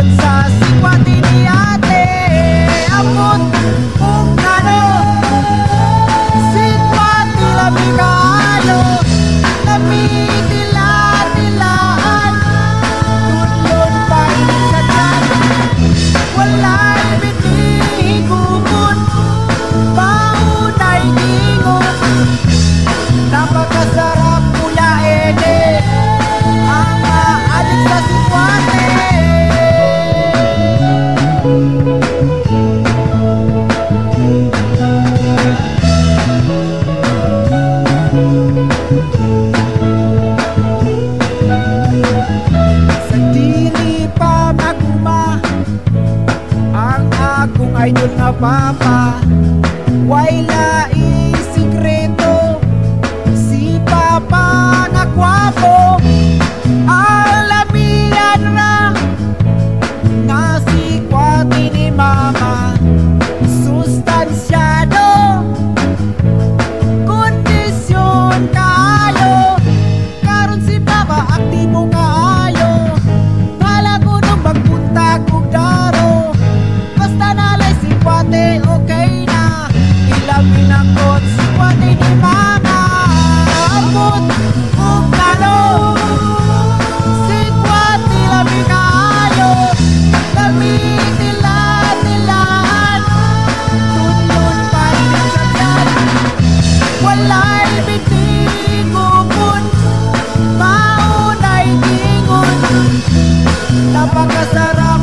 nangkod sa sikwati ni ate. Amot kung ano, sikwati labi kaayo, labi tila-tilaan, tudlon pa init sa tiyan. Walay binihigupon, paunay gingon, napakasarap Kuya Ede, ang maadik sa sikwate. Sa dili pa maguma ang akong idol nga papa, way laing sikreto, si papa nga gwapo, alamihan ra nga sikwati ni mama, sustansyado, kondisyon kaayo, karon si papa aktibo kaayo, hala ko nung magpunta kong daro, basta nalay sikwate okay na, ilabi ng kot sikwate ni mama. Amot kung ano, sikwate labi kaayo, labi tila-tilaan, tudlon pa init sa tiyan. Walay bitigupon, maunay gingon, napakasarap